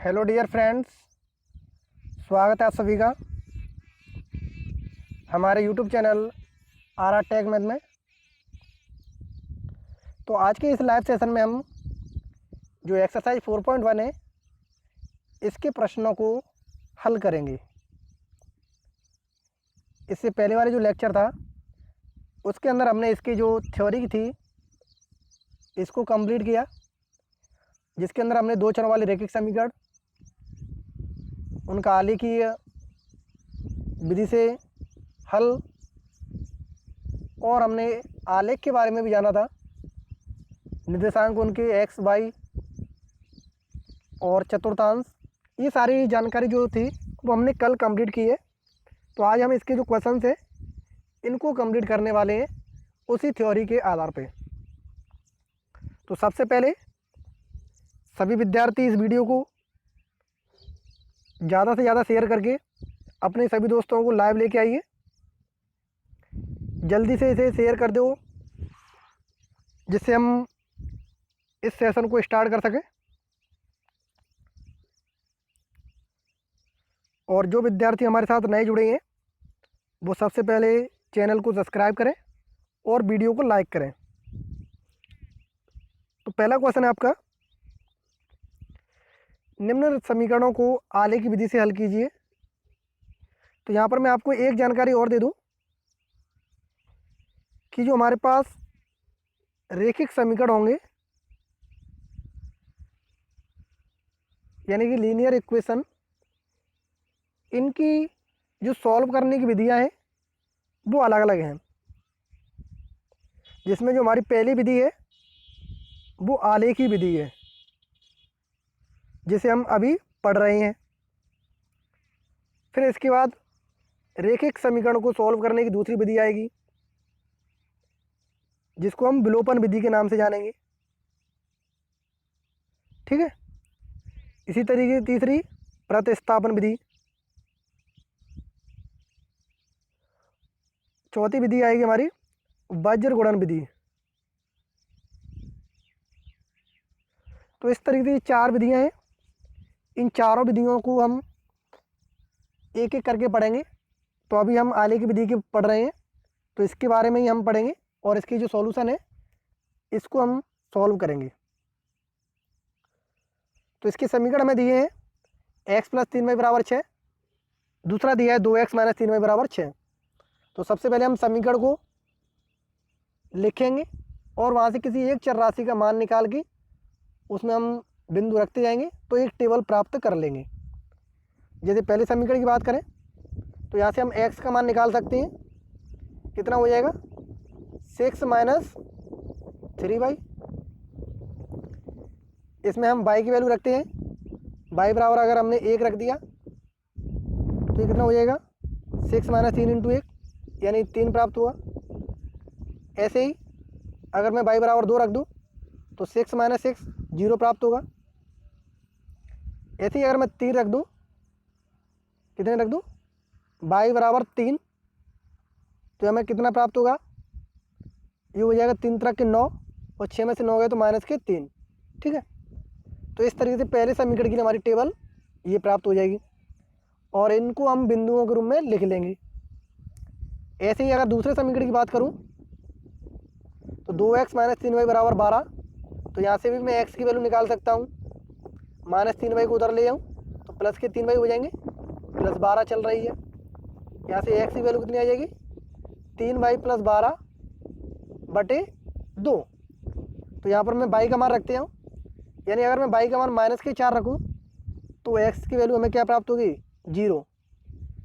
Hello dear friends, स्वागत है आप सभी का हमारे YouTube channel R R tech math में। तो आज के इस लाइव सेशन में हम जो एक्सरसाइज 4.1 है इसके प्रश्नों को हल करेंगे। इससे पहले वाले जो लेक्चर था उसके अंदर हमने इसकी जो थ्योरी की थी इसको कंप्लीट किया, जिसके अंदर हमने दो चरों वाले रैखिक समीकरण, उनका आलेखीय विधि से हल, और हमने आलेख के बारे में भी जाना था, निर्देशांक उनके एक्स वाई और चतुर्थांश। ये सारी जानकारी जो थी वो हमने कल कंप्लीट की है। तो आज हम इसके जो क्वेश्चन है इनको कंप्लीट करने वाले हैं उसी थ्योरी के आधार पे। तो सबसे पहले सभी विद्यार्थी इस वीडियो को ज़्यादा से ज़्यादा शेयर करके अपने सभी दोस्तों को लाइव लेके आइए। जल्दी से इसे शेयर कर दो जिससे हम इस सेशन को स्टार्ट कर सकें। और जो विद्यार्थी हमारे साथ नए जुड़े हैं वो सबसे पहले चैनल को सब्सक्राइब करें और वीडियो को लाइक करें। तो पहला क्वेश्चन है आपका, निम्न समीकरणों को आलेख की विधि से हल कीजिए। तो यहाँ पर मैं आपको एक जानकारी और दे दूं कि जो हमारे पास रैखिक समीकरण होंगे यानी कि लीनियर इक्वेशन, इनकी जो सॉल्व करने की विधियां हैं वो अलग अलग हैं। जिसमें जो हमारी पहली विधि है वो आलेखी विधि है जिसे हम अभी पढ़ रहे हैं। फिर इसके बाद रैखिक समीकरण को सॉल्व करने की दूसरी विधि आएगी जिसको हम विलोपन विधि के नाम से जानेंगे। ठीक है। इसी तरीके से तीसरी प्रतिस्थापन विधि, चौथी विधि आएगी हमारी वज्र गुणन विधि। तो इस तरीके से चार विधियां हैं। इन चारों विधियों को हम एक एक करके पढ़ेंगे। तो अभी हम आलेख की विधि के पढ़ रहे हैं तो इसके बारे में ही हम पढ़ेंगे और इसकी जो सॉल्यूशन है इसको हम सॉल्व करेंगे। तो इसके समीकरण हमें दिए हैं x + 3y = 6, दूसरा दिया है 2x - 3y = 6। तो सबसे पहले हम समीकरण को लिखेंगे और वहाँ से किसी एक चर राशि का मान निकाल के उसमें हम बिंदु रखते जाएंगे तो एक टेबल प्राप्त कर लेंगे। जैसे पहले समीकरण की बात करें तो यहाँ से हम x का मान निकाल सकते हैं। कितना हो जाएगा 6 - 3y। इसमें हम y की वैल्यू रखते हैं। y बराबर अगर हमने 1 रख दिया तो ये कितना हो जाएगा 6 - 3 × 1 यानी 3 प्राप्त हुआ। ऐसे ही अगर मैं y बराबर 2 रख दूँ तो 6 - 6 0 प्राप्त होगा। ऐसे ही अगर मैं 3 रख दूँ, कितने रख दूँ y बराबर 3, तो हमें कितना प्राप्त होगा, ये हो जाएगा 3 × 9 और 6 में से 9 गए तो -3। ठीक है। तो इस तरीके से पहले समीकरण की हमारी टेबल ये प्राप्त हो जाएगी और इनको हम बिंदुओं के रूप में लिख लेंगे। ऐसे ही अगर दूसरे समीकरण की बात करूं तो 2x - 3y = 12। तो यहाँ से भी मैं x की वैल्यू निकाल सकता हूँ। -3y को उधर ले जाऊँ तो प्लस के 3y हो जाएंगे, +12 चल रही है। यहाँ से x की वैल्यू कितनी आ जाएगी 3y + 12/2। तो यहाँ पर मैं y का मान रखते हूँ, यानी अगर मैं y का मान -4 रखूँ तो x की वैल्यू हमें क्या प्राप्त होगी 0,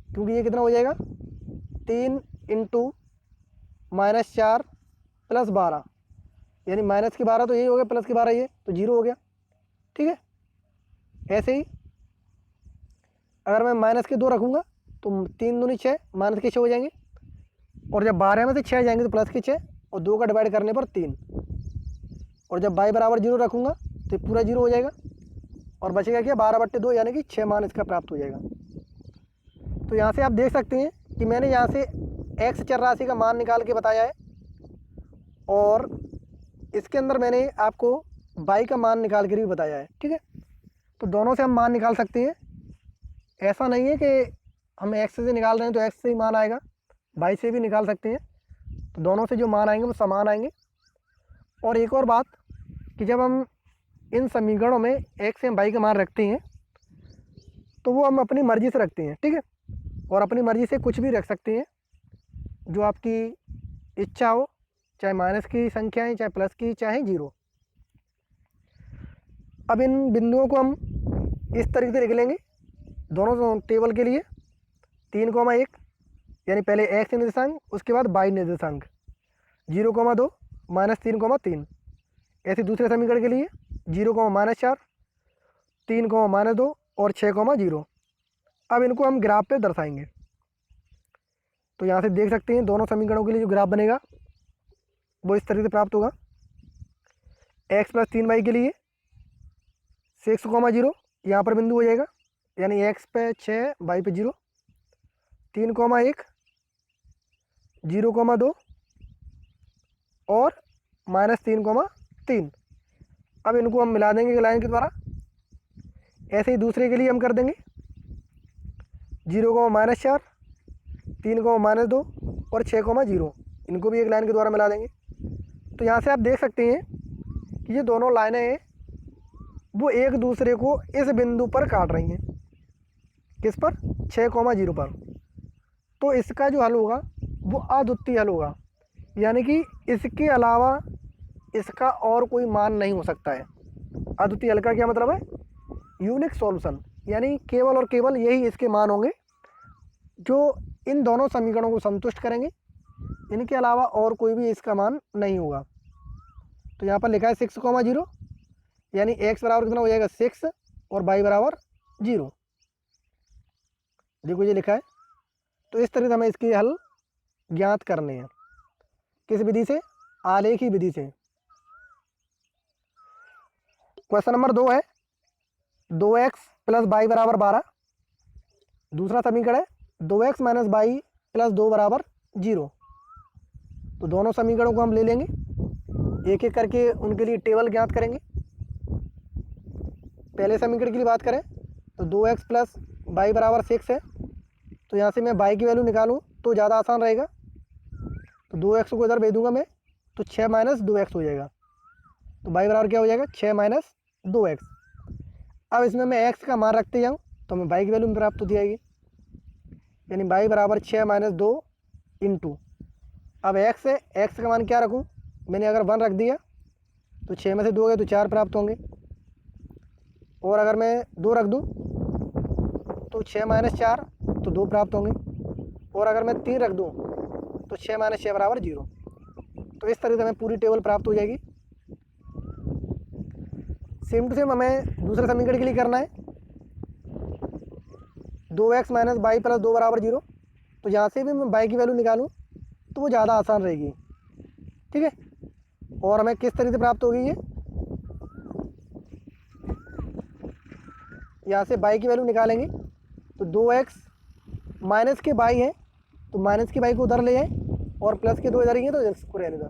क्योंकि ये कितना हो जाएगा 3 × -4 + 12 यानी -12 तो यही हो गया, +12 ये तो 0 हो गया। ठीक है। ऐसे ही अगर मैं -2 रखूँगा तो 3 दूनी 6 -6 हो जाएंगे, और जब 12 में से 6 जाएंगे तो +6 और 2 का डिवाइड करने पर 3, और जब y बराबर 0 रखूँगा तो पूरा 0 हो जाएगा और बचेगा क्या 12/2 यानी कि 6 मान इसका प्राप्त हो जाएगा। तो यहाँ से आप देख सकते हैं कि मैंने यहाँ से x चर राशि का मान निकाल के बताया है और इसके अंदर मैंने आपको y का मान निकाल कर भी बताया है। ठीक है। तो दोनों से हम मान निकाल सकते हैं। ऐसा नहीं है कि हम एक्स से निकाल रहे हैं तो एक्स से ही मान आएगा, वाई से भी निकाल सकते हैं। तो दोनों से जो मान आएंगे वो समान आएंगे। और एक और बात कि जब हम इन समीकरणों में एक्स एवं वाई का मान रखते हैं तो वो हम अपनी मर्ज़ी से रखते हैं, ठीक है। और अपनी मर्ज़ी से कुछ भी रख सकते हैं, जो आपकी इच्छा हो, चाहे माइनस की संख्याएं, चाहे प्लस की, चाहे जीरो। अब इन बिंदुओं को हम इस तरीके से लिख लेंगे दोनों टेबल के लिए। 3,1 यानी पहले एक्स निर्देशांक, उसके बाद वाई निर्देशांक। 0,2 -3,3। ऐसे दूसरे समीकरण के लिए 0,-4, 3,-2 और 6,0। अब इनको हम ग्राफ पे दर्शाएंगे। तो यहाँ से देख सकते हैं दोनों समीकरणों के लिए जो ग्राफ बनेगा वो इस तरीके से प्राप्त होगा। x + 3y के लिए 6,0 यहाँ पर बिंदु हो जाएगा, यानी x पे 6, y पे 0। 3,1, 0,2 और -3,3। अब इनको हम मिला देंगे लाइन के द्वारा। ऐसे ही दूसरे के लिए हम कर देंगे 0,-4, 3,-2 और 6,0। इनको भी एक लाइन के द्वारा मिला देंगे। तो यहाँ से आप देख सकते हैं कि ये दोनों लाइनें हैं वो एक दूसरे को इस बिंदु पर काट रही हैं। किस पर? 6,0 पर। तो इसका जो हल होगा वो अद्वितीय हल होगा, यानी कि इसके अलावा इसका और कोई मान नहीं हो सकता है। अद्वितीय हल का क्या मतलब है? यूनिक सॉल्यूशन, यानी केवल और केवल यही इसके मान होंगे जो इन दोनों समीकरणों को संतुष्ट करेंगे। इनके अलावा और कोई भी इसका मान नहीं होगा। तो यहाँ पर लिखा है 6,0, यानी x बराबर कितना हो जाएगा 6 और y बराबर 0। देखो ये लिखा है। तो इस तरह से हमें इसके हल ज्ञात करने हैं। किस विधि से? आलेखी विधि से। क्वेश्चन नंबर 2 है 2x + y बराबर 12। दूसरा समीकरण है 2x - y + 2 बराबर 0। तो दोनों समीकरणों को हम ले लेंगे, एक एक करके उनके लिए टेबल ज्ञात करेंगे। पहले समीकरण के लिए बात करें तो 2x + y बराबर 6 है। तो यहाँ से मैं y की वैल्यू निकालूँ तो ज़्यादा आसान रहेगा। तो 2x को इधर भेज दूँगा मैं, तो 6 - 2x हो जाएगा। तो y बराबर क्या हो जाएगा? 6 - 2x। अब इसमें मैं x का मान रखते जाऊँ तो हमें y की वैल्यू प्राप्त होती जाएगी, यानी y बराबर 6 - 2 इंटू। अब x है, x का मान क्या रखूँ? मैंने अगर 1 रख दिया तो 6 में से 2 गए तो 4 प्राप्त होंगे। और अगर मैं 2 रख दूँ तो 6 - 4 तो 2 प्राप्त होंगे। और अगर मैं 3 रख दूँ तो 6 - 6 बराबर 0। तो इस तरह से हमें पूरी टेबल प्राप्त हो जाएगी। सेम टू सेम हमें दूसरे समीकरण के लिए करना है 2x - y + 2 बराबर 0। तो यहाँ से भी मैं y की वैल्यू निकालूँ तो वो ज़्यादा आसान रहेगी, ठीक है। और हमें किस तरीके से प्राप्त होगी ये? यहाँ से y की वैल्यू निकालेंगे तो 2x माइनस के y है तो माइनस के y को उधर ले जाए और प्लस के 2 इधर ही हैं तो इसको रहने दो।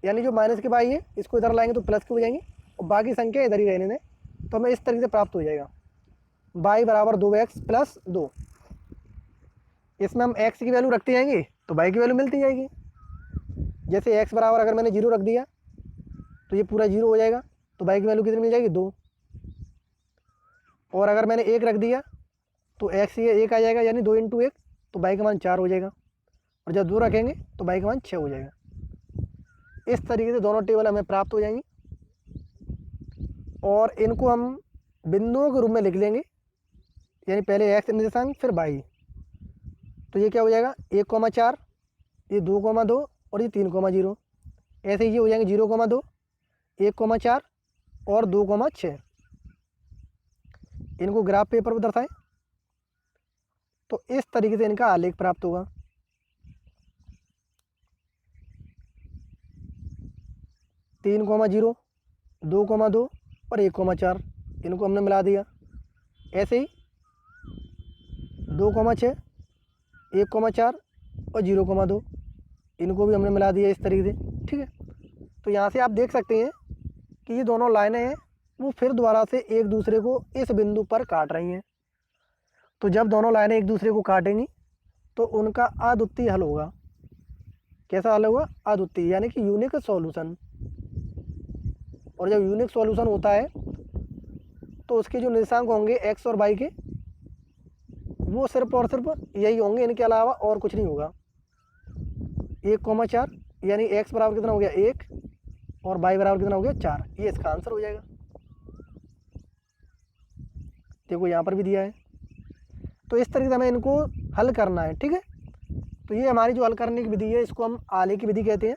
यानी जो माइनस के y है इसको इधर लाएंगे तो प्लस के हो जाएंगे और बाकी संख्या इधर ही रहने दें। तो हमें इस तरीके से प्राप्त हो जाएगा y बराबर 2x + 2। इसमें हम x की वैल्यू रखते जाएंगे तो y की वैल्यू मिलती जाएगी। जैसे x बराबर अगर मैंने 0 रख दिया तो ये पूरा 0 हो जाएगा, तो y की वैल्यू कितनी मिल जाएगी? 2। और अगर मैंने 1 रख दिया तो x ये 1 आ जाएगा, यानी 2 × 1 तो y का मान 4 हो जाएगा। और जब 2 रखेंगे तो y का मान 6 हो जाएगा। इस तरीके से दोनों टेबल हमें प्राप्त हो जाएंगी और इनको हम बिंदुओं के रूप में लिख लेंगे, यानी पहले x निर्देशांक फिर y। तो ये क्या हो जाएगा? 1,4, ये 2,2 और ये 3,0। ऐसे ही ये हो जाएंगे 0,2, 1,4 और 2,6। इनको ग्राफ पेपर पर दर्शाएं तो इस तरीके से इनका आलेख प्राप्त होगा। तीन 0, 2,2 और 1,4 इनको हमने मिला दिया। ऐसे ही 2,6, 1,4 और 0,2 इनको भी हमने मिला दिया इस तरीके से, ठीक है। तो यहाँ से आप देख सकते हैं कि ये दोनों लाइनें हैं वो फिर दोबारा से एक दूसरे को इस बिंदु पर काट रही हैं। तो जब दोनों लाइनें एक दूसरे को काटेंगी तो उनका अद्वितीय हल होगा। कैसा हल होगा? अद्वितीय, यानी कि यूनिक सॉल्यूशन। और जब यूनिक सॉल्यूशन होता है तो उसके जो निर्देशांक होंगे एक्स और वाई के, वो सिर्फ और सिर्फ यही होंगे, इनके अलावा और कुछ नहीं होगा। 1,4, यानी एक्स बराबर कितना हो गया 1 और वाई बराबर कितना हो गया 4। ये इसका आंसर हो जाएगा। देखो यहाँ पर भी दिया है। तो इस तरीके से हमें इनको हल करना है, ठीक है। तो ये हमारी जो हल करने की विधि है, इसको हम आले की विधि कहते हैं।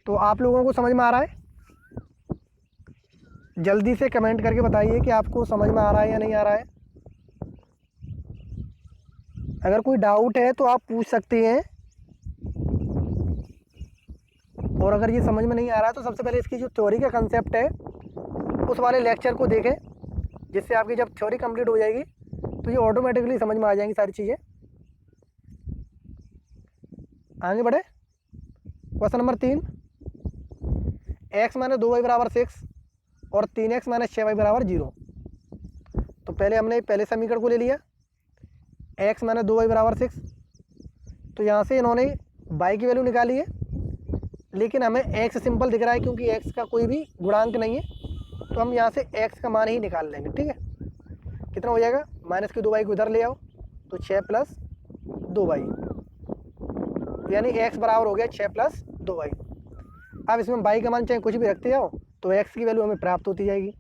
तो आप लोगों को समझ में आ रहा है? जल्दी से कमेंट करके बताइए कि आपको समझ में आ रहा है या नहीं आ रहा है। अगर कोई डाउट है तो आप पूछ सकते हैं, और अगर ये समझ में नहीं आ रहा है तो सबसे पहले इसकी जो थ्योरी का कंसेप्ट है उस वाले लेक्चर को देखें, जिससे आपकी जब थ्योरी कंप्लीट हो जाएगी तो ये ऑटोमेटिकली समझ में आ जाएंगी सारी चीज़ें। आगे बढ़े। Question number 3, x minus 2y बराबर 6 और 3x माइनस 6y बराबर 0। तो पहले हमने पहले समीकरण को ले लिया, x माइनस 2y बराबर 6। तो यहाँ से इन्होंने y की वैल्यू निकाली है, लेकिन हमें x सिंपल दिख रहा है क्योंकि x का कोई भी गुणांक नहीं है, तो हम यहाँ से x का मान ही निकाल लेंगे, ठीक है। कितना हो जाएगा? माइनस के 2y को इधर ले आओ तो 6 प्लस 2y, यानी x बराबर हो गया 6 प्लस 2y। अब इसमें y का मान चाहे कुछ भी रखते जाओ तो x की वैल्यू हमें प्राप्त होती जाएगी।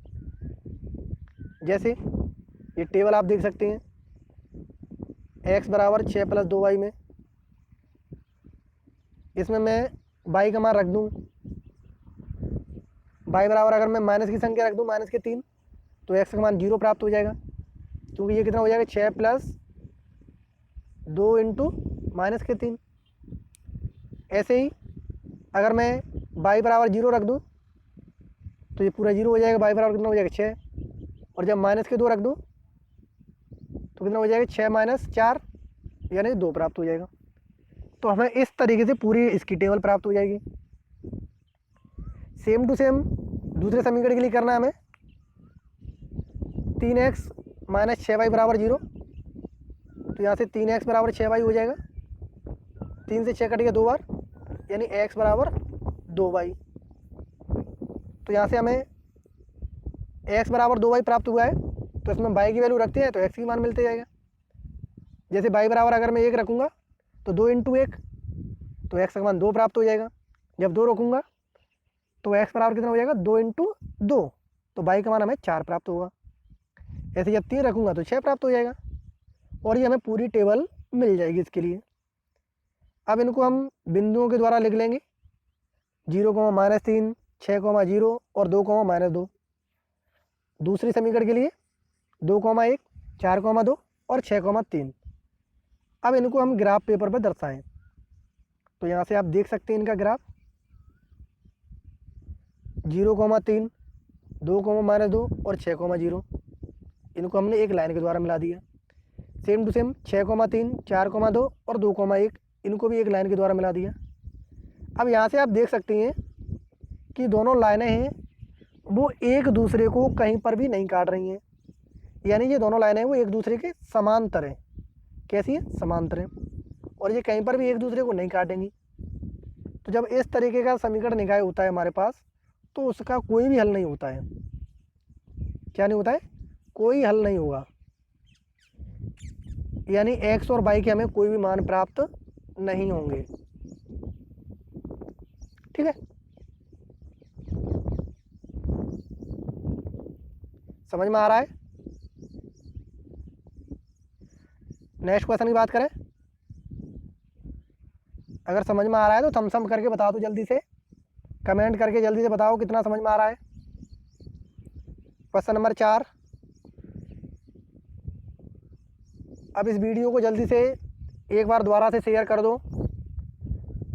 जैसे ये टेबल आप देख सकते हैं, x बराबर 6 प्लस 2y में, इसमें मैं y का मान रख दूँ, y बराबर अगर मैं माइनस की संख्या रख दूँ माइनस के 3, तो x का मान 0 प्राप्त हो जाएगा, क्योंकि ये कितना हो जाएगा 6 प्लस 2 इंटू माइनस के 3। ऐसे ही अगर मैं y बराबर 0 रख दूँ तो ये पूरा 0 हो जाएगा, y बराबर कितना हो जाएगा 6, और जब माइनस के 2 रख दूँ तो कितना हो जाएगा 6 माइनस 4, यानी 2 प्राप्त हो जाएगा। तो हमें इस तरीके से पूरी इसकी टेबल प्राप्त हो जाएगी। सेम टू सेम दूसरे समीकरण के लिए करना है हमें। 3x माइनस 6y बराबर 0, तो यहाँ से 3x बराबर 6y हो जाएगा, 3 से 6 कट गया 2 बार, यानी x बराबर 2y। तो यहाँ से हमें x बराबर 2y प्राप्त हुआ है, तो इसमें y की वैल्यू रखते हैं तो x की मान मिलते जाएगा। जैसे y बराबर अगर मैं 1 रखूँगा तो 2 इंटू 1, तो x का मान 2 प्राप्त हो जाएगा। जब 2 रखूँगा तो x बराबर कितना हो जाएगा 2 इंटू 2, तो y का मान हमें 4 प्राप्त होगा। ऐसे जब 3 रखूँगा तो 6 प्राप्त हो जाएगा, और ये हमें पूरी टेबल मिल जाएगी इसके लिए। अब इनको हम बिंदुओं के द्वारा लिख लेंगे, 0, -3, 6, 0 और 2, -2। दूसरी समीकरण के लिए 2, 1, 4, 2 और 6, 3। अब इनको हम ग्राफ पेपर पर दर्शाएं। तो यहाँ से आप देख सकते हैं इनका ग्राफ, 0, 3, 2, -2 और 6, 0। इनको हमने एक लाइन के द्वारा मिला दिया। सेम टू सेम 6, 3, 4, 2 और 2, 1, इनको भी एक लाइन के द्वारा मिला दिया। अब यहाँ से आप देख सकते हैं कि दोनों लाइनें हैं वो एक दूसरे को कहीं पर भी नहीं काट रही हैं, यानी ये दोनों लाइनें वो एक दूसरे के समांतर हैं। कैसी है? समांतर हैं, और ये कहीं पर भी एक दूसरे को नहीं काटेंगी। तो जब इस तरीके का समीकरण निकाय होता है हमारे पास, तो उसका कोई भी हल नहीं होता है। क्या नहीं होता है? कोई हल नहीं होगा, यानी x और y के हमें कोई भी मान प्राप्त नहीं होंगे, ठीक है। समझ में आ रहा है? नेक्स्ट क्वेश्चन की बात करें। अगर समझ में आ रहा है तो थम्स अप करके बताओ, तो जल्दी से कमेंट करके जल्दी से बताओ कितना समझ में आ रहा है। Question number 4। अब इस वीडियो को जल्दी से एक बार दोबारा से शेयर कर दो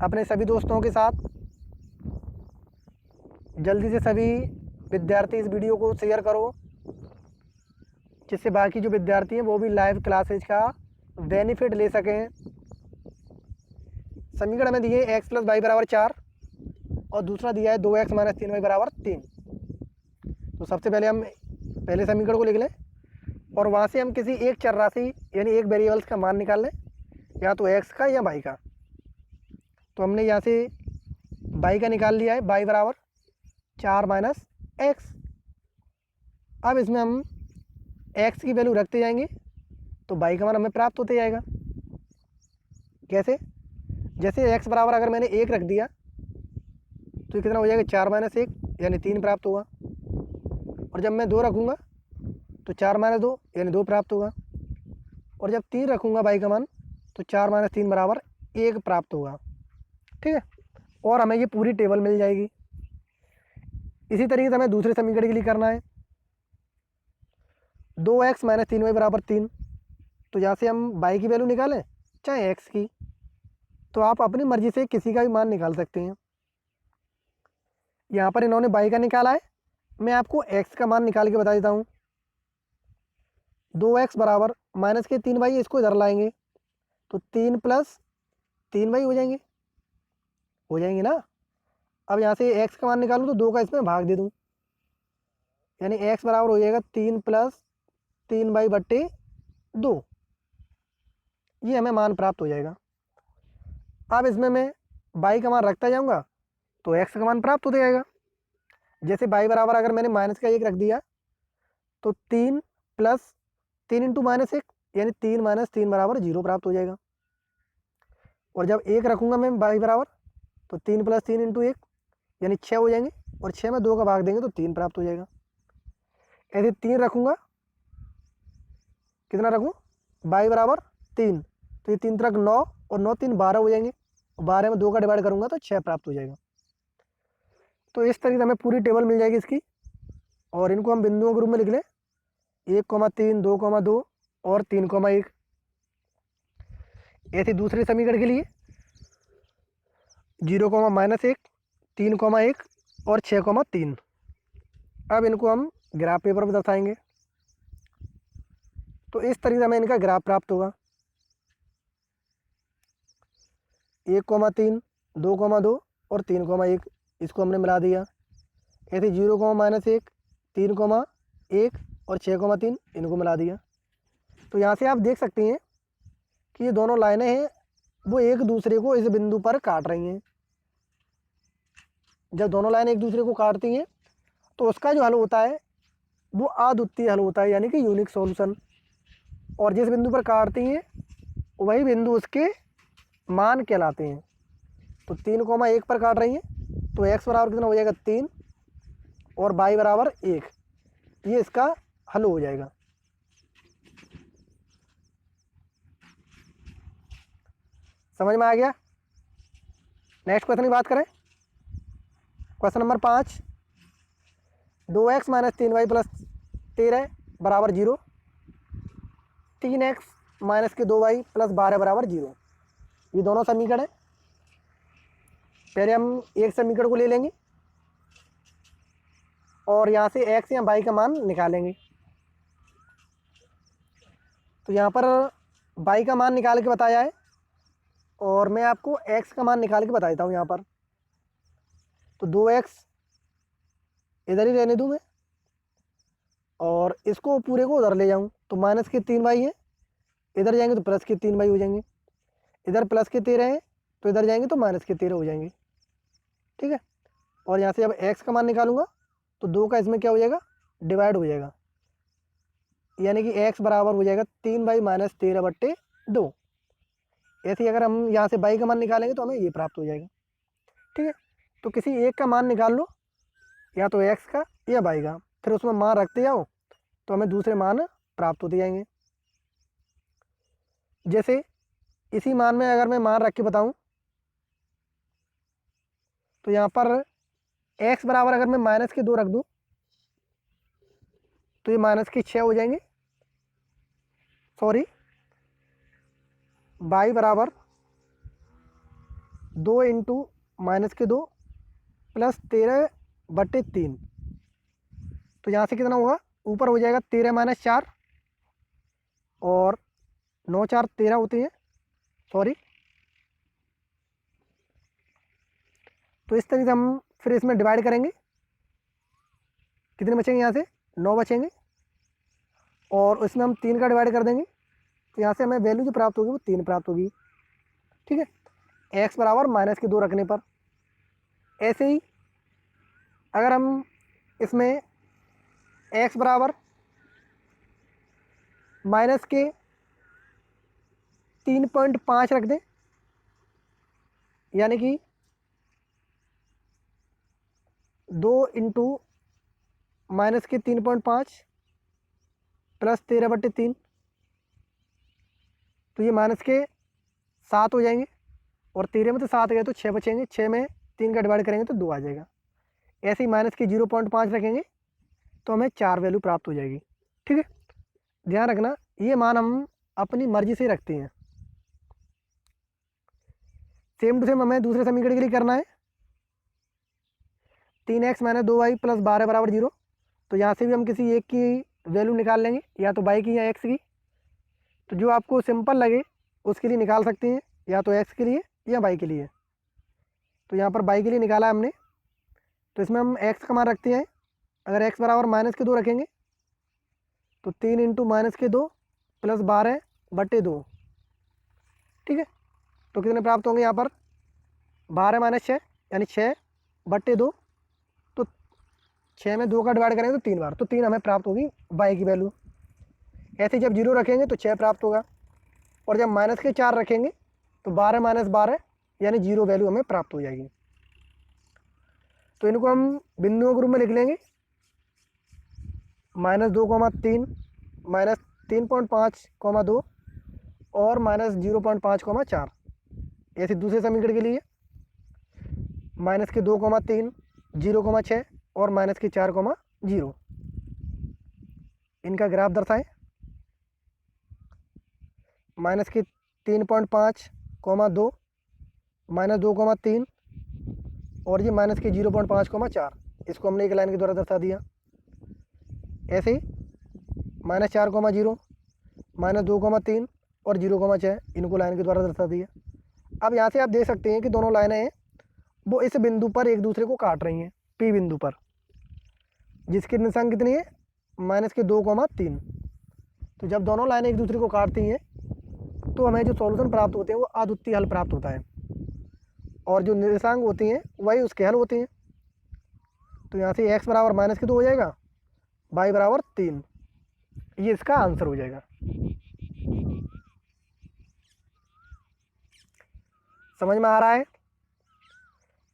अपने सभी दोस्तों के साथ। जल्दी से सभी विद्यार्थी इस वीडियो को शेयर करो, जिससे बाकी जो विद्यार्थी हैं वो भी लाइव क्लासेज का बेनिफिट ले सकें। समीकरण में दिए x + y बराबर 4 और दूसरा दिया है 2x - 3y बराबर 3। तो सबसे पहले हम पहले समीकरण को लिख लें और वहाँ से हम किसी एक चर राशि यानी एक वेरिएबल्स का मान निकाल लें, या तो एक्स का या वाई का। तो हमने यहाँ से वाई का निकाल लिया है, वाई बराबर 4 माइनस एक्स। अब इसमें हम एक्स की वैल्यू रखते जाएंगे तो वाई का मान हमें प्राप्त होते जाएगा। कैसे? जैसे एक्स बराबर अगर मैंने 1 रख दिया तो ये कितना हो जाएगा, 4 माइनस 1 यानी 3 प्राप्त होगा। और जब मैं 2 रखूँगा तो 4 माइनस 2 यानी 2 प्राप्त होगा। और जब 3 रखूँगा वाई का मान तो 4 माइनस 3 बराबर 1 प्राप्त होगा। ठीक है, और हमें ये पूरी टेबल मिल जाएगी। इसी तरीके से हमें दूसरे समीकरण के लिए करना है। 2x माइनस 3y बराबर 3। तो यहाँ से हम वाई की वैल्यू निकालें चाहे एक्स की, तो आप अपनी मर्जी से किसी का भी मान निकाल सकते हैं। यहाँ पर इन्होंने वाई का निकाला है, मैं आपको एक्स का मान निकाल के बता देता हूँ। 2x बराबर माइनस के 3y, इसको इधर लाएंगे तो 3 प्लस 3y हो जाएंगे ना। अब यहाँ से x का मान निकालूँ तो 2 का इसमें भाग दे दूँ, यानी x बराबर हो जाएगा 3 प्लस 3y बट्टे 2। ये हमें मान प्राप्त हो जाएगा। अब इसमें मैं y का मान रखता जाऊँगा तो x का मान प्राप्त होता जाएगा। जैसे y बराबर अगर मैंने माइनस का 1 रख दिया तो 3 प्लस 3 इंटू माइनस 1 यानी 3 माइनस 3 बराबर 0 प्राप्त हो जाएगा। और जब 1 रखूँगा मैं y बराबर तो 3 प्लस 3 इंटू 1 यानी 6 हो जाएंगे, और 6 में 2 का भाग देंगे तो 3 प्राप्त हो जाएगा। ऐसे 3 रखूँगा, कितना रखूँ, y बराबर 3, तो ये 3 तरक 9 और 9 3 12 हो जाएंगे, 12 में 2 का डिवाइड करूँगा तो 6 प्राप्त हो जाएगा। तो इस तरीके से हमें पूरी टेबल मिल जाएगी इसकी, और इनको हम बिंदुओं के रूप में लिख लें 1,3, 2,2 और 3,1। ऐसे दूसरे समीकरण के लिए 0, माइनस 1, 3,1 और 6,3। अब इनको हम ग्राफ पेपर पर दर्शाएंगे। तो इस तरीके से हमें इनका ग्राफ प्राप्त होगा। 1,3, 2,2 और 3,1, इसको हमने मिला दिया। ऐसे 0, माइनस 1, 3,1 और 6,3 इनको मिला दिया। तो यहाँ से आप देख सकते हैं कि ये दोनों लाइनें हैं वो एक दूसरे को इस बिंदु पर काट रही हैं। जब दोनों लाइनें एक दूसरे को काटती हैं तो उसका जो हल होता है वो अद्वितीय हल होता है, यानी कि यूनिक सॉल्यूशन। और जिस बिंदु पर काटती हैं वही बिंदु उसके मान कहलाते हैं। तो 3,1 पर काट रही हैं तो x बराबर कितना हो जाएगा 3 और y बराबर 1, ये इसका हल हो जाएगा। समझ में आ गया? नेक्स्ट क्वेश्चन की बात करें। Question number 5, 2x minus 3y plus 13 बराबर 0, 3x माइनस के 2y प्लस 12 बराबर 0। ये दोनों समीकरण हैं। पहले हम एक समीकरण को ले लेंगे और यहाँ से x या y का मान निकालेंगे। तो यहाँ पर y का मान निकाल के बताया है और मैं आपको x का मान निकाल के बता देता हूँ। यहाँ पर तो 2x इधर ही रहने दूँ मैं, और इसको पूरे को उधर ले जाऊँ तो माइनस के 3y है, इधर जाएंगे तो प्लस के 3y हो जाएंगे। इधर प्लस के 13 है तो इधर जाएंगे तो माइनस के 13 हो जाएंगे। ठीक है, और यहाँ से अब x का मान निकालूंगा तो 2 का इसमें क्या हो जाएगा, डिवाइड हो जाएगा, यानी कि x बराबर हो जाएगा 3y माइनस 13 बट्टे 2। ऐसे ही अगर हम यहाँ से y का मान निकालेंगे तो हमें ये प्राप्त हो जाएगा। ठीक है, तो किसी एक का मान निकाल लो, या तो x का या y का, फिर उसमें मान रखते जाओ तो हमें दूसरे मान प्राप्त होते जाएंगे। जैसे इसी मान में अगर मैं मान रख के बताऊं तो यहाँ पर x बराबर अगर मैं माइनस के 2 रख दूं तो ये माइनस के 6 हो जाएंगे। सॉरी, y बराबर 2 इंटू माइनस के 2 प्लस 13 बट्टे 3। तो यहाँ से कितना होगा, ऊपर हो जाएगा 13 माइनस 4 और 9 4 13 होते हैं। सॉरी, तो इस तरीके से हम फिर इसमें डिवाइड करेंगे कितने बचेंगे यहाँ से, 9 बचेंगे, और इसमें हम 3 का डिवाइड कर देंगे, तो यहाँ से हमें वैल्यू जो प्राप्त होगी वो 3 प्राप्त होगी। ठीक है, एक्स बराबर माइनस के 2 रखने पर। ऐसे ही अगर हम इसमें एक्स बराबर माइनस के 3.5 रख दें, यानी कि 2 इंटू माइनस के 3.5 प्लस 13/3, तो ये माइनस के 7 हो जाएंगे, और 13 में तो 7 गए तो 6 बचेंगे, 6 में 3 का डिवाइड करेंगे तो 2 आ जाएगा। ऐसे ही माइनस के 0.5 रखेंगे तो हमें 4 वैल्यू प्राप्त हो जाएगी। ठीक है, ध्यान रखना ये मान हम अपनी मर्जी से रखते हैं। सेम टू सेम हमें दूसरे समीकरण के लिए करना है। 3x माइनस 2y प्लस 12 बराबर 0, तो यहाँ से भी हम किसी एक की वैल्यू निकाल लेंगे, या तो y की या x की, तो जो आपको सिंपल लगे उसके लिए निकाल सकते हैं, या तो x के लिए या y के लिए। तो यहाँ पर y के लिए निकाला हमने, तो इसमें हम x का मान रखते हैं। अगर x बराबर माइनस के 2 रखेंगे तो 3 इंटू माइनस के 2 प्लस 12/2। ठीक है, तो कितने प्राप्त होंगे यहाँ पर, 12 माइनस 6 यानी 6/2, तो 6 में 2 का डिवाइड करेंगे तो 3 बार, तो 3 हमें प्राप्त होगी y की वैल्यू। ऐसे जब 0 रखेंगे तो 6 प्राप्त होगा, और जब माइनस के 4 रखेंगे तो 12 माइनस 12 यानी 0 वैल्यू हमें प्राप्त हो जाएगी। तो इनको हम बिंदुओं के रूप में लिख लेंगे, -2,3, -3.5,2 और -0.5,4। ऐसे दूसरे समीकरण के लिए माइनस के 2,3, 0,6 और माइनस के 4,0। इनका ग्राफ दर्शाएं। माइनस के 3.5,2, -2,3 और ये माइनस के 0.5,4, इसको हमने एक लाइन के द्वारा दर्शा दिया। ऐसे ही -4,0, -2,3 और 0,6 इनको लाइन के द्वारा दर्शा दिया। अब यहाँ से आप देख सकते हैं कि दोनों लाइनें हैं वो इस बिंदु पर एक दूसरे को काट रही हैं, P बिंदु पर, जिसकी निशान कितनी है, माइनस के 2,3। तो जब दोनों लाइनें एक दूसरे को काटती हैं तो हमें जो सॉल्यूशन प्राप्त होते हैं वो अद्वितीय हल प्राप्त होता है, और जो निर्देशांक होती हैं वही उसके हल होते हैं। तो यहाँ से x बराबर -2 हो जाएगा, y बराबर 3, ये इसका आंसर हो जाएगा। समझ में आ रहा है?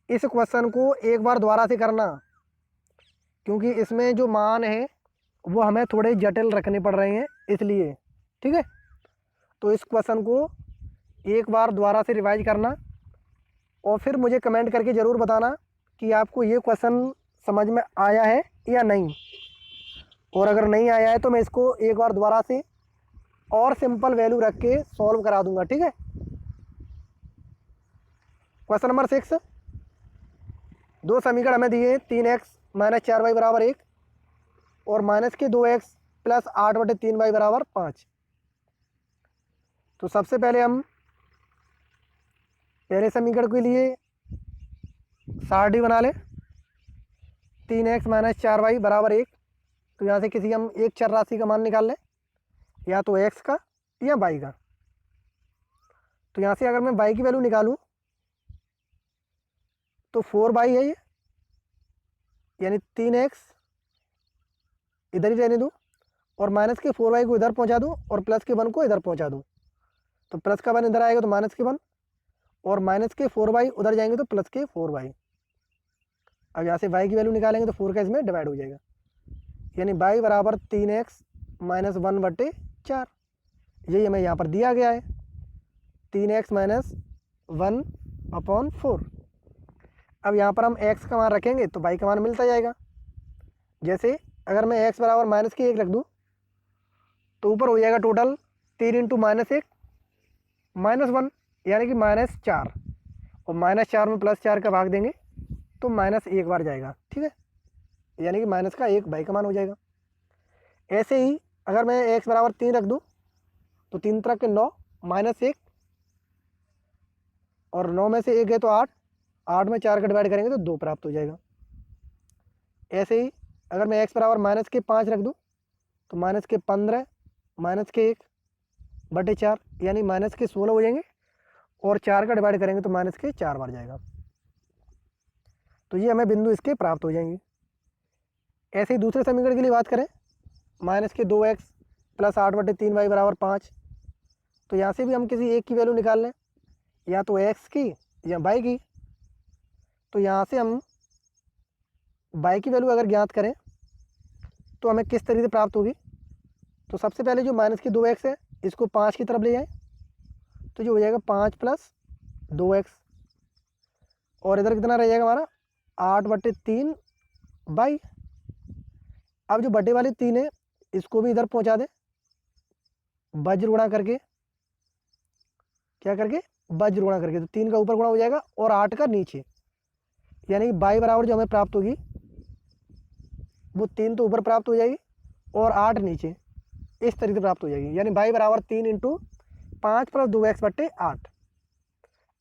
इस क्वेश्चन को एक बार दोबारा से करना, क्योंकि इसमें जो मान है वो हमें थोड़े जटिल रखने पड़ रहे हैं इसलिए। ठीक है, तो इस क्वेश्चन को एक बार दोबारा से रिवाइज करना, और फिर मुझे कमेंट करके ज़रूर बताना कि आपको ये क्वेश्चन समझ में आया है या नहीं, और अगर नहीं आया है तो मैं इसको एक बार दोबारा से और सिंपल वैल्यू रख के सॉल्व करा दूंगा। ठीक है, क्वेश्चन नंबर 6, दो समीकरण हमें दिए, 3x माइनस 4y बराबर 1 और माइनस के 2x प्लस 8/3y बराबर 5। तो सबसे पहले हम पहले समीकरण के लिए सारणी बना लें, 3x माइनस 4y बराबर 1। तो यहाँ से किसी हम एक चर राशि का मान निकाल लें, या तो x का या y का। तो यहाँ से अगर मैं y की वैल्यू निकालूं तो 4y है ये, यानी 3x इधर ही रहने दूँ, और माइनस के 4y को इधर पहुँचा दूँ और प्लस के 1 को इधर पहुँचा दूँ। तो प्लस का 1 इधर आएगा तो माइनस के 1, और माइनस के 4y उधर जाएंगे तो प्लस के 4y। अब यहाँ से y की वैल्यू निकालेंगे तो 4 का इसमें डिवाइड हो जाएगा, यानी y बराबर 3x माइनस 1/4। यही हमें यहाँ पर दिया गया है, 3x माइनस 1/4। अब यहाँ पर हम x का मान रखेंगे तो y का मान मिलता जाएगा। जैसे अगर मैं x बराबर -1 रख दूँ तो ऊपर हो जाएगा टोटल 3 इंटू -1 -1, यानी कि -4, और -4 में +4 का भाग देंगे तो -1 बार जाएगा। ठीक है, यानी कि माइनस का 1 y का मान हो जाएगा। ऐसे ही अगर मैं x बराबर 3 रख दूँ तो 3 तरह के 9, -1, और 9 में से 1 है तो 8, 8 में 4 का डिवाइड करेंगे तो 2 प्राप्त हो जाएगा। ऐसे ही अगर मैं x बराबर माइनस के 5 रख दूँ तो माइनस के 15 माइनस के 1/4 यानी माइनस के 16 हो जाएंगे, और 4 का डिवाइड करेंगे तो माइनस के 4 बार जाएगा। तो ये हमें बिंदु इसके प्राप्त हो जाएंगे। ऐसे ही दूसरे समीकरण के लिए बात करें, माइनस के 2x प्लस 8/3y बराबर 5। तो यहाँ से भी हम किसी एक की वैल्यू निकाल लें, या तो x की या y की। तो यहाँ से हम y की वैल्यू अगर ज्ञात करें तो हमें किस तरीके से प्राप्त होगी। तो सबसे पहले जो माइनस की 2x है इसको 5 की तरफ ले जाएं, तो जो हो जाएगा 5 + 2x, और इधर कितना रह जाएगा हमारा 8/3y। अब जो बटे वाली 3 है इसको भी इधर पहुंचा दें, वज्र गुणा करके, क्या करके, वज्र गुणा करके। तो 3 का ऊपर गुणा हो जाएगा और 8 का नीचे, यानी y बराबर जो हमें प्राप्त होगी वो 3 तो ऊपर प्राप्त हो जाएगी और 8 नीचे, इस तरीके से प्राप्त हो जाएगी। यानी y बराबर 3 × 5 + 2x/8।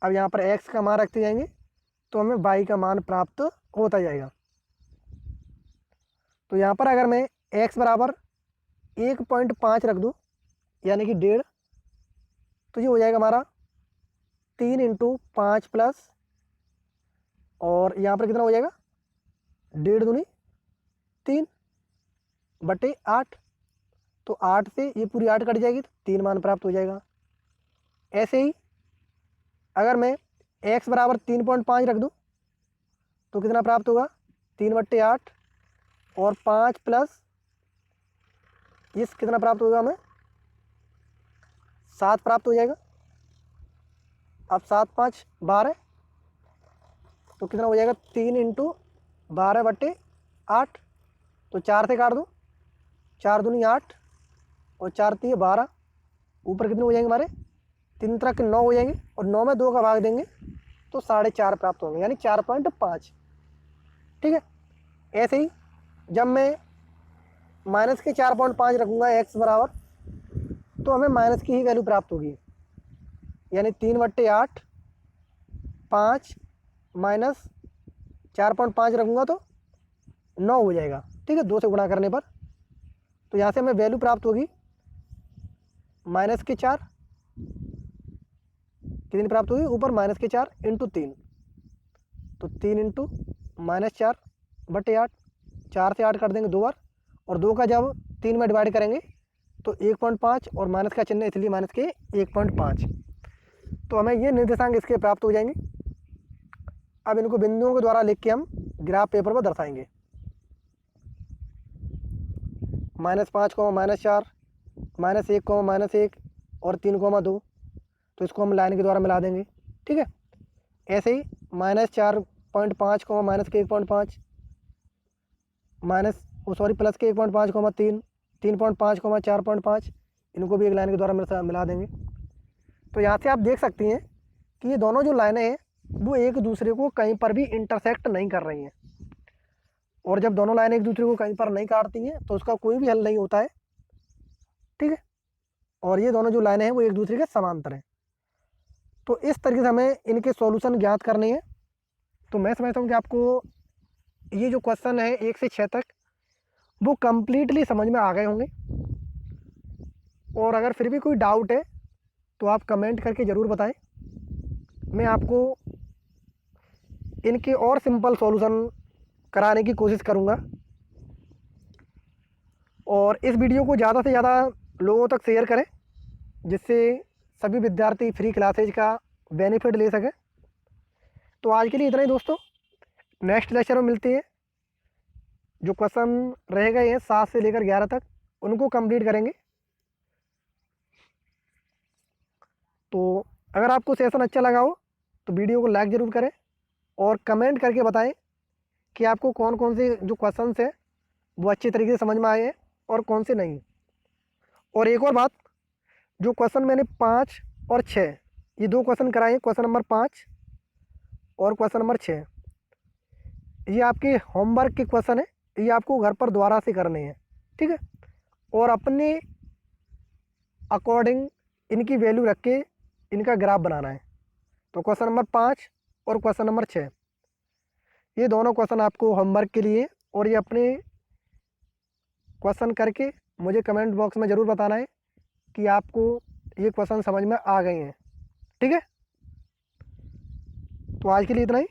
अब यहाँ पर x का मान रखते जाएंगे तो हमें y का मान प्राप्त होता जाएगा। तो यहाँ पर अगर मैं x बराबर 1.5 रख दूँ यानी कि 1.5, तो ये हो जाएगा हमारा 3 × 5 प्लस, और यहाँ पर कितना हो जाएगा 1.5 दूनी 3/8। तो 8 से ये पूरी 8 कट जाएगी तो 3 मान प्राप्त हो जाएगा। ऐसे ही अगर मैं x बराबर 3.5 रख दूँ तो कितना प्राप्त होगा 3/8 और 5 प्लस इस कितना प्राप्त होगा हमें 7 प्राप्त हो जाएगा। अब 7 × 5 = 12, तो कितना हो जाएगा 3 × 12/8। तो 4 से काट दो, 4 दूनी 8 और 4 3 12, ऊपर कितने हो जाएंगे हमारे 3 तरह के 9 हो जाएंगे, और 9 में 2 का भाग देंगे तो 4.5 प्राप्त होंगे, यानी 4.5। ठीक है। ऐसे ही जब मैं माइनस के 4.5 रखूँगा x बराबर, तो हमें माइनस की ही वैल्यू प्राप्त होगी, यानी 3/8 5 माइनस 4.5 रखूँगा तो 9 हो जाएगा। ठीक है, 2 से गुणा करने पर। तो यहाँ से हमें वैल्यू प्राप्त होगी माइनस के 4, कितनी प्राप्त होगी ऊपर माइनस के 4 × 3, तो 3 × -4/8, 4 से 8 कर देंगे 2 बार, और 2 का जब 3 में डिवाइड करेंगे तो 1.5, और माइनस का चिन्ह इसलिए माइनस के 1.5। तो हमें ये निर्देशांक इसके प्राप्त हो जाएंगे। अब इनको बिंदुओं के द्वारा लिख के हम ग्राफ पेपर पर दर्शाएंगे। -5, -4, -1, -1 और 3, 2, तो इसको हम लाइन के द्वारा मिला देंगे। ठीक है। ऐसे ही -4.5, -1.5, प्लस के 1.5, 3, 3.5, 4.5, इनको भी एक लाइन के द्वारा मिला देंगे। तो यहाँ से आप देख सकती हैं कि ये दोनों जो लाइनें हैं वो एक दूसरे को कहीं पर भी इंटरसेक्ट नहीं कर रही हैं, और जब दोनों लाइनें एक दूसरे को कहीं पर नहीं काटती हैं तो उसका कोई भी हल नहीं होता है। ठीक है। और ये दोनों जो लाइनें हैं वो एक दूसरे के समांतर हैं। तो इस तरीके से हमें इनके सॉल्यूशन ज्ञात करने हैं। तो मैं समझता हूँ कि आपको ये जो क्वेश्चन है 1 से 6 तक वो कंप्लीटली समझ में आ गए होंगे, और अगर फिर भी कोई डाउट है तो आप कमेंट करके ज़रूर बताएं। मैं आपको इनके और सिंपल सॉल्यूशन कराने की कोशिश करूँगा, और इस वीडियो को ज़्यादा से ज़्यादा लोगों तक शेयर करें जिससे सभी विद्यार्थी फ्री क्लासेज का बेनिफिट ले सकें। तो आज के लिए इतना ही दोस्तों, नेक्स्ट लेक्चर में मिलते हैं। जो क्वेश्चन रह गए हैं 7 से लेकर 11 तक उनको कंप्लीट करेंगे। तो अगर आपको सेशन अच्छा लगा हो तो वीडियो को लाइक ज़रूर करें, और कमेंट करके बताएं कि आपको कौन कौन से जो क्वेश्चंस हैं वो अच्छे तरीके से समझ में आए हैं और कौन से नहीं। और एक और बात, जो क्वेश्चन मैंने 5 और 6 ये 2 क्वेश्चन कराए हैं, क्वेश्चन नंबर 5 और क्वेश्चन नंबर 6, ये आपके होमवर्क के क्वेश्चन है, ये आपको घर पर दोबारा से करने हैं। ठीक है। और अपने अकॉर्डिंग इनकी वैल्यू रख के इनका ग्राफ बनाना है। तो क्वेश्चन नंबर 5 और क्वेश्चन नंबर 6 ये दोनों क्वेश्चन आपको होमवर्क के लिए, और ये अपने क्वेश्चन करके मुझे कमेंट बॉक्स में ज़रूर बताना है कि आपको ये क्वेश्चन समझ में आ गए हैं। ठीक है, तो आज के लिए इतना ही।